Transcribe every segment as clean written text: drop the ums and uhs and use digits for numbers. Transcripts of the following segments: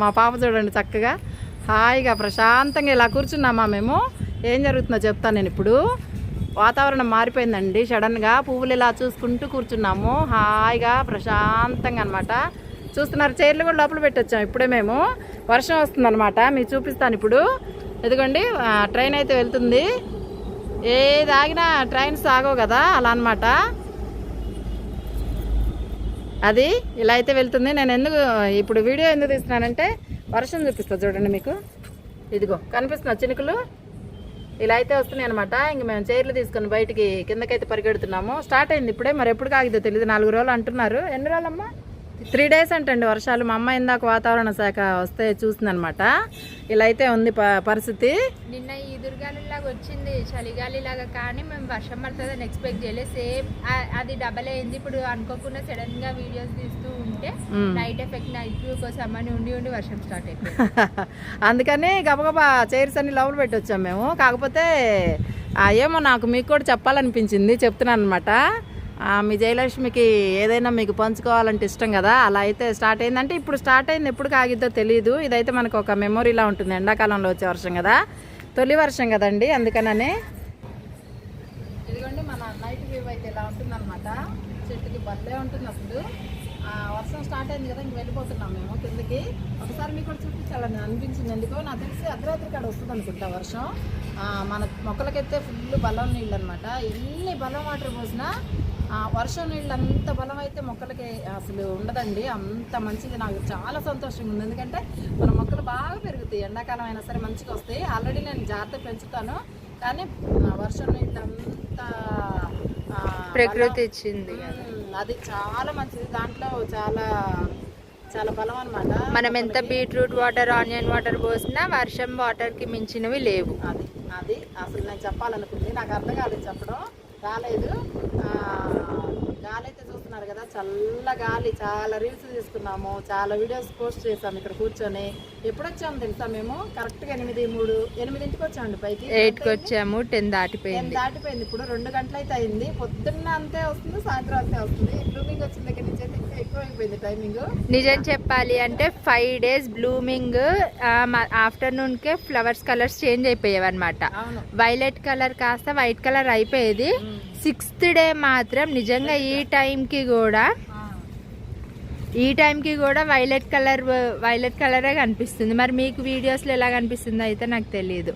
మా పాప చూడండి చక్కగా హాయిగా ప్రశాంతంగా ఇలా కూర్చున్నామా మేము. ఏం జరుగుతుందో చెప్తాను నేను ఇప్పుడు. వాతావరణం మారిపోయిందండి సడన్గా. పువ్వులు ఇలా చూసుకుంటూ కూర్చున్నాము హాయిగా ప్రశాంతంగా అనమాట. చూస్తున్నారు చైర్లు కూడా లోపల పెట్టొచ్చాము ఇప్పుడే మేము. వర్షం వస్తుందన్నమాట, మీకు చూపిస్తాను ఇప్పుడు. ఎదుగోండి ట్రైన్ అయితే వెళ్తుంది. ఏది ఆగినా ట్రైన్స్ ఆగవు కదా, అలా అనమాట. అది ఇలా అయితే వెళ్తుంది. నేను ఎందుకు ఇప్పుడు వీడియో ఎందుకు తీస్తున్నానంటే వర్షం చూపిస్తా చూడండి మీకు. ఇదిగో కనిపిస్తున్నా చినుకులు ఇలా అయితే వస్తున్నాయి అనమాట. ఇంక మేము చైర్లు తీసుకొని బయటికి కిందకైతే పరిగెడుతున్నాము. స్టార్ట్ అయింది ఇప్పుడే, మరి ఎప్పుడు కాగిదో తెలియదు. 4 రోజులు అంటున్నారు. ఎన్ని రోజులమ్మా? 3 days అంటండి వర్షాలు. మా అమ్మ ఇందాక వాతావరణ శాఖ వస్తే చూసిందనమాట. ఇలా అయితే ఉంది పరిస్థితి. నిన్న ఈదురుగాలిలాగా వచ్చింది, చలిగాలిలాగా, కానీ మేము వర్షం పడుతుందని ఎక్స్పెక్ట్ చేయలేదు. సేమ్ అది డబల్ అయింది. ఇప్పుడు అనుకోకుండా సడన్ గా వీడియోస్ తీస్తూ ఉంటే నైట్ ఎఫెక్ట్ నైట్ కోసం అని ఉండి వర్షం స్టార్ట్ అయిపోయింది. అందుకని గబగబా చైర్స్ అన్ని లోపల పెట్టి వచ్చాము మేము. కాకపోతే ఏమో నాకు మీకు కూడా చెప్పాలనిపించింది, చెప్తున్నాను అనమాట. మీ జయలక్ష్మికి ఏదైనా మీకు పంచుకోవాలంటే ఇష్టం కదా, అలా అయితే స్టార్ట్ అయిందంటే ఇప్పుడు స్టార్ట్ అయింది. ఎప్పుడు కాగిద్దో తెలియదు. ఇదైతే మనకు ఒక మెమొరీలా ఉంటుంది. ఎండాకాలంలో వచ్చే వర్షం కదా, తొలి వర్షం కదండి, అందుకనని. ఇదిగోండి మన నైట్ వ్యూ అయితే ఇలా ఉంటుందన్నమాట. చెట్టుకి బల్లే ఉంటుంది అసలు. వర్షం స్టార్ట్ అయింది కదా, ఇంక వెళ్ళిపోతున్నాం మేము కిందకి. ఒకసారి మీకు కూడా చూపించాలని అనిపించింది ఎందుకో. నాకు తెలిసి అర్ధరాత్రి కాడ వస్తుంది అనుకుంటా వర్షం. మన మొక్కలకైతే ఫుల్ బలం నీళ్ళు అనమాట. ఎన్ని బలం వాటర్ పోసినా వర్షం నీళ్ళు అంత బలం అయితే మొక్కలకి అసలు ఉండదండి. అంత మంచిది. నాకు చాలా సంతోషంగా ఉంది. ఎందుకంటే మన మొక్కలు బాగా పెరుగుతాయి. ఎండాకాలం అయినా సరే మంచిగా వస్తాయి. ఆల్రెడీ నేను జాగ్రత్త పెంచుతాను, కానీ వర్షం నీళ్ళు అంత ప్రకృతి ఇచ్చింది, అది చాలా మంచిది. దాంట్లో చాలా చాలా బలం అనమాట. మనం ఎంత బీట్రూట్ వాటర్, ఆనియన్ వాటర్ పోసినా వర్షం వాటర్కి మించినవి లేవు. అది అది అసలు నేను చెప్పాలనుకుంది, నాకు అర్థం కాలేదు, చెప్పడం రాలేదు. గాలి అయితే చూస్తున్నారు కదా, చల్ల గాలి. చాలా రీల్స్ తీసుకున్నాము, చాలా వీడియోస్ పోస్ట్ చేసాము ఇక్కడ కూర్చొని. ఎప్పుడు వచ్చాము తెలుసా మేము? కరెక్ట్గా 8కి వచ్చామండి పైకి. 8కి వచ్చాము. 10 దాటిపోయింది. ఇప్పుడు 2 గంటలు అయితే అయింది. పొద్దున్న అంతే వస్తుంది, సాయంత్రం అంతే వస్తుంది. బ్లూమింగ్ వచ్చిన దగ్గర నుంచి అయితే ఇంకా ఎక్కువ అయిపోయింది టైమింగ్. నిజం చెప్పాలి అంటే 5 days బ్లూమింగ్. ఆఫ్టర్నూన్కే ఫ్లవర్స్ కలర్స్ చేంజ్ అయిపోయాయి అనమాట. వైలెట్ కలర్ కాస్త వైట్ కలర్ అయిపోయేది. 6th day మాత్రం నిజంగా ఈ టైంకి కూడా వైలెట్ కలరే కనిపిస్తుంది. మరి మీకు వీడియోస్లో ఎలా కనిపిస్తుందో అయితే నాకు తెలియదు.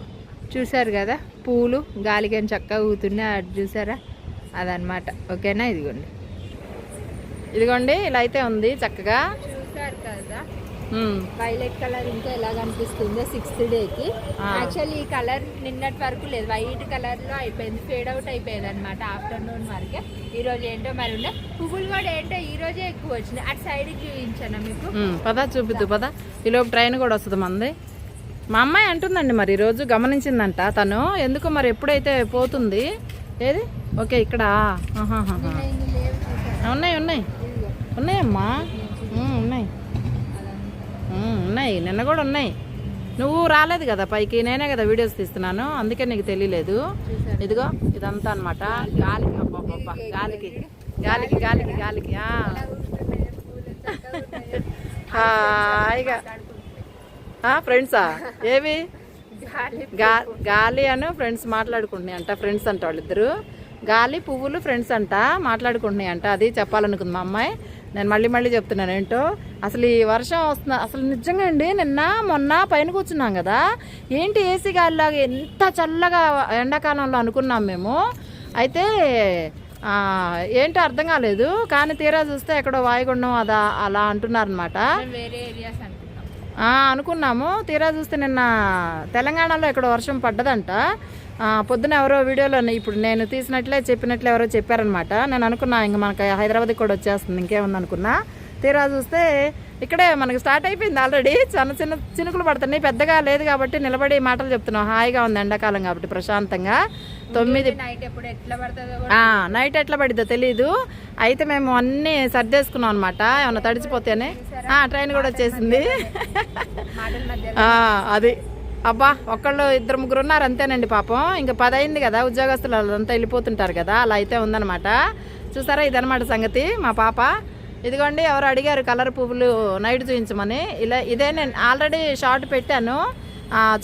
చూసారు కదా పూలు గాలికి చక్కగా ఊతున్నాయి, అది చూసారా, అదనమాట. ఓకేనా? ఇదిగోండి ఇలా అయితే ఉంది చక్కగా. చూసారు కదా వైలెట్ కలర్ ఇంకా ఎలా కనిపిస్తుందో 6th dayకి. యాక్చువల్లీ ఈ కలర్ నిన్నటి వరకు లేదు, వైట్ కలర్ లో అయిపోయింది, ఫేడ్ అవుట్ అయిపోయింది అనమాట ఆఫ్టర్నూన్ వరకే. ఈ రోజు ఏంటో మరి ఉండే పువ్వులు కూడా ఏంటో ఈ రోజే ఎక్కువ వచ్చినాయి. అటు సైడ్ చూపించాను మీకు. పదా చూపిద్దు పదా. ఈలోపు ట్రైన్ కూడా వస్తుంది మంది. మా అమ్మాయి అంటుందండి మరి ఈరోజు గమనించిందంట తను. ఎందుకో మరి ఎప్పుడైతే పోతుంది. ఏది ఓకే ఇక్కడ ఉన్నాయి ఉన్నాయమ్మా, ఉన్నాయి నిన్న కూడా ఉన్నాయి. నువ్వు రాలేదు కదా పైకి, నేనే కదా వీడియోస్ తీస్తున్నాను, అందుకే నీకు తెలియలేదు. ఇదిగో ఇదంతా అనమాట. గాలికి హాయిగా ఫ్రెండ్సా ఏవి గాలి అను ఫ్రెండ్స్ మాట్లాడుకుంటున్నాయి అంట. ఫ్రెండ్స్ అంట వాళ్ళిద్దరు. గాలి పువ్వులు ఫ్రెండ్స్ అంట మాట్లాడుకుంటున్నాయి అంట. అది చెప్పాలనుకుంది మా అమ్మాయి. నేను మళ్ళీ చెప్తున్నాను ఏంటో. అసలు ఈ వర్షం వస్తుంది అసలు నిజంగా అండి. మొన్న పైన కూర్చున్నాం కదా, ఏంటి ఏసీ గాలిలాగా ఎంత చల్లగా ఎండాకాలంలో అనుకున్నాం మేము. అయితే ఏంటో అర్థం కాలేదు, కానీ తీరా చూస్తే ఎక్కడో వాయుగుండం అలా అంటున్నారనమాట. అనుకున్నాము. తీరా చూస్తే నిన్న తెలంగాణలో ఎక్కడో వర్షం పడ్డదంట. పొద్దున ఎవరో వీడియోలో ఇప్పుడు నేను చెప్పినట్లే ఎవరో చెప్పారనమాట. నేను అనుకున్నా ఇంక మనకి హైదరాబాద్కి కూడా వచ్చేస్తుంది, ఇంకేముంది అనుకున్నా. తీరా చూస్తే ఇక్కడే మనకి స్టార్ట్ అయిపోయింది ఆల్రెడీ. చిన్న చినుకులు పడుతున్నాయి, పెద్దగా లేదు కాబట్టి నిలబడి మాటలు చెప్తున్నాం. హాయిగా ఉంది ఎండాకాలం కాబట్టి ప్రశాంతంగా. 9 నైట్ ఎట్లా పడిద్దో తెలీదు. అయితే మేము అన్నీ సర్దేసుకున్నాం అనమాట, ఏమన్నా తడిచిపోతేనే. ట్రైన్ కూడా వచ్చేసింది. అది అబ్బా ఒకళ్ళు 2-3 ఉన్నారు అంతేనండి పాపం. ఇంకా 10 అయింది కదా, ఉద్యోగస్తులు అంతా వెళ్ళిపోతుంటారు కదా, అలా అయితే ఉందన్నమాట. చూసారా, ఇదనమాట సంగతి. మా పాప ఇదిగోండి ఎవరు అడిగారు కలర్ పువ్వులు నైట్ చూపించమని. ఇలా ఇదే నేను ఆల్రెడీ షార్ట్ పెట్టాను,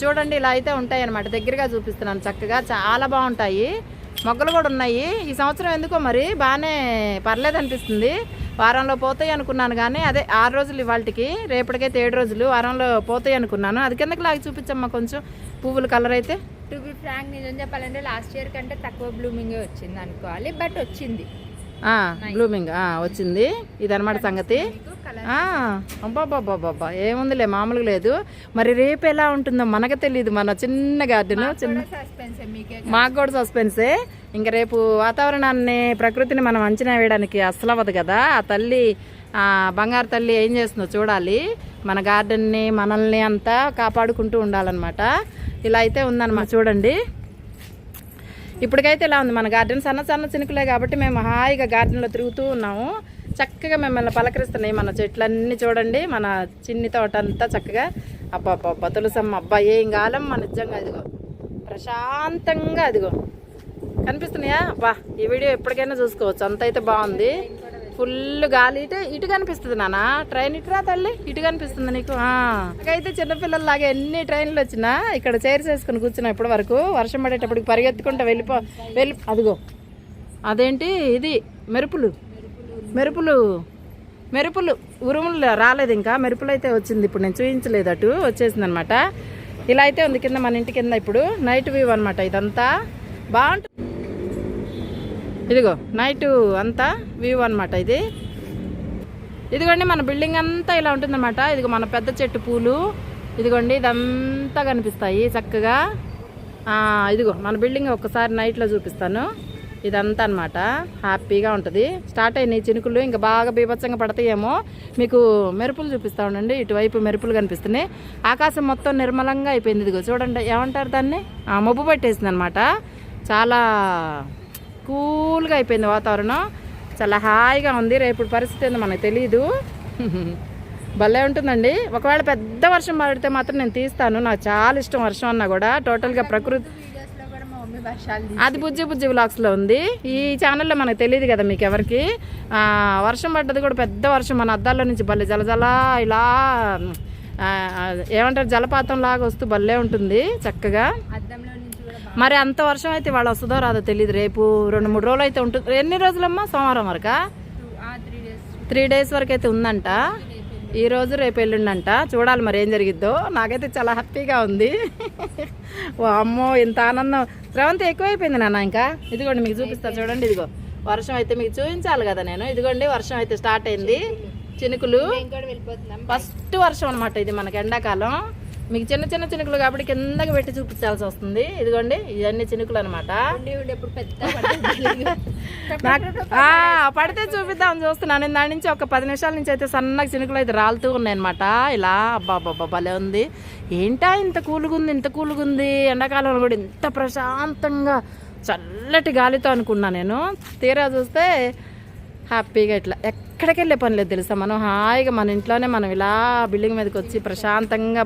చూడండి ఇలా అయితే ఉంటాయి అన్నమాట. దగ్గరగా చూపిస్తున్నాను చక్కగా, చాలా బాగుంటాయి. మొగ్గలు కూడా ఉన్నాయి. ఈ సంవత్సరం ఎందుకో మరి బాగానే పర్లేదు అనిపిస్తుంది. వారంలో పోతాయి అనుకున్నాను కానీ అదే 6 రోజులు ఇవాళకి, రేపటికైతే 7 రోజులు, వారంలో పోతాయి అనుకున్నాను. అది కిందకి లాగి చూపించమ్మా కొంచెం పువ్వుల కలర్ అయితే. టు బి ఫ్రాంక్ నిజం చెప్పాలంటే లాస్ట్ ఇయర్ కంటే తక్కువ బ్లూమింగ్ వచ్చింది అనుకోవాలి, బట్ వచ్చింది బ్లూమింగ్ వచ్చింది. ఇదనమాట సంగతి. అబ్బాబ్బాబ్బా ఏముందిలే, మామూలుగా లేదు. మరి రేపు ఎలా ఉంటుందో మనకు తెలియదు. మన చిన్న గార్డెన్, మాకు కూడా సస్పెన్సే. ఇంకా రేపు వాతావరణాన్ని, ప్రకృతిని మనం అంచనా వేయడానికి అస్సలు అవ్వదు కదా. ఆ తల్లి, బంగారు తల్లి ఏం చేస్తుందో చూడాలి. మన గార్డెన్ని, మనల్ని అంతా కాపాడుకుంటూ ఉండాలన్నమాట. ఇలా అయితే ఉందన్నమాట చూడండి. ఇప్పటికైతే ఇలా ఉంది మన గార్డెన్. సన్న సన్న చినుకులే కాబట్టి మేము హాయిగా గార్డెన్లో తిరుగుతూ ఉన్నాము. చక్కగా మిమ్మల్ని పలకరిస్తున్నాయి మన చెట్లన్నీ. చూడండి మన చిన్ని తోట అంతా చక్కగా. అబ్బా తులసమ్మ, అబ్బా ఏం కాలమ్మ నిజంగా. అదిగో ప్రశాంతంగా అదిగో కనిపిస్తున్నాయా? అబ్బా ఈ వీడియో ఎప్పటికైనా చూసుకోవచ్చు, అంత అయితే బాగుంది. ఫుల్ గాలి. ఇటు కనిపిస్తుంది నాన్న, ట్రైన్ ఇటురా తల్లి, ఇటు కనిపిస్తుంది నీకు. నాకైతే చిన్నపిల్లల్లాగా ఎన్ని ట్రైన్లు వచ్చినా ఇక్కడ చైర్స్ వేసుకుని కూర్చున్నా ఇప్పటి వరకు. వర్షం పడేటప్పటికి పరిగెత్తుకుంటా వెళ్ళి అదిగో అదేంటి ఇది మెరుపులు ఉరుములు రాలేదు ఇంకా, మెరుపులు అయితే వచ్చింది. ఇప్పుడు నేను చూపించలేదు, అటు వచ్చేసింది అనమాట. ఇలా అయితే ఉంది కింద, మన ఇంటి కింద. ఇప్పుడు నైట్ వ్యూ అనమాట ఇదంతా, బాగుంటుంది. ఇదిగో నైట్ అంతా వ్యూ అనమాట ఇది. ఇదిగోండి మన బిల్డింగ్ అంతా ఇలా ఉంటుందన్నమాట. ఇదిగో మన పెద్ద చెట్టు పూలు, ఇదిగోండి ఇదంతా కనిపిస్తాయి చక్కగా. ఇదిగో మన బిల్డింగ్ ఒక్కసారి నైట్లో చూపిస్తాను. ఇదంతా అనమాట హ్యాపీగా ఉంటుంది. స్టార్ట్ అయినాయి చినుకులు, ఇంకా బాగా బీభత్సంగా పడతాయేమో. మీకు మెరుపులు చూపిస్తా ఉండండి. ఇటువైపు మెరుపులు కనిపిస్తున్నాయి. ఆకాశం మొత్తం నిర్మలంగా అయిపోయింది. ఇదిగో చూడండి, ఏమంటారు దాన్ని, మబ్బు పట్టేసింది అనమాట. చాలా కూల్గా అయిపోయింది వాతావరణం, చాలా హాయిగా ఉంది. రేపు పరిస్థితి ఏందో మనకు తెలియదు. భలే ఉంటుందండి. ఒకవేళ పెద్ద వర్షం పడితే మాత్రం నేను తీస్తాను, నాకు చాలా ఇష్టం వర్షం అన్నా కూడా. టోటల్గా ప్రకృతి అది బుజ్జి వ్లాగ్స్లో ఉంది. ఈ ఛానల్లో మనకు తెలియదు కదా మీకు ఎవరికి. వర్షం పడ్డది కూడా పెద్ద వర్షం, మన అద్దాల్లో నుంచి భలే జలజల ఇలా ఏమంటారు జలపాతం లాగా వస్తూ భలే ఉంటుంది చక్కగా. మరి అంత వర్షం అయితే వాళ్ళు వస్తుందో రాదో తెలియదు. రేపు 2-3 రోజులు అయితే ఉంటుంది. ఎన్ని రోజులమ్మా? సోమవారం వరకా? 3 days వరకు అయితే ఉందంట. ఈ రోజు రేపు ఎల్లుండంట. చూడాలి మరి ఏం జరిగిద్దో. నాకైతే చాలా హ్యాపీగా ఉంది. అమ్మో ఇంత ఆనందం. శ్రవంతి ఎక్కువైపోయింది నాన్న. ఇంకా ఇదిగోండి మీకు చూపిస్తా చూడండి. ఇదిగో వర్షం అయితే మీకు చూపించాలి కదా నేను. ఇదిగోండి వర్షం అయితే స్టార్ట్ అయింది. చినుకులు, ఫస్ట్ వర్షం అనమాట ఇది మనకి ఎండాకాలం. మీకు చిన్న చిన్న చినుకులు కాబట్టి కిందకి పెట్టి చూపించాల్సి వస్తుంది. ఇదిగోండి ఇవన్నీ చినుకులు అనమాట. పడితే చూపిద్దామని చూస్తున్నాను. నేను దాని నుంచి ఒక 10 నిమిషాల నుంచి అయితే సన్నగా చినుకులు అయితే రాలుతూ ఉన్నాయి అనమాట. ఇలా అబ్బా భలే ఉంది. ఏంటా ఇంత కూలుగుంది ఎండాకాలంలో కూడా ఇంత ప్రశాంతంగా చల్లటి గాలితో అనుకున్నా నేను. తీరా చూస్తే హ్యాపీగా ఇట్లా ఎక్కడికి వెళ్ళే పని లేదు తెలుసా. మనం హాయిగా మన ఇంట్లోనే మనం ఇలా బిల్డింగ్ మీదకి వచ్చి ప్రశాంతంగా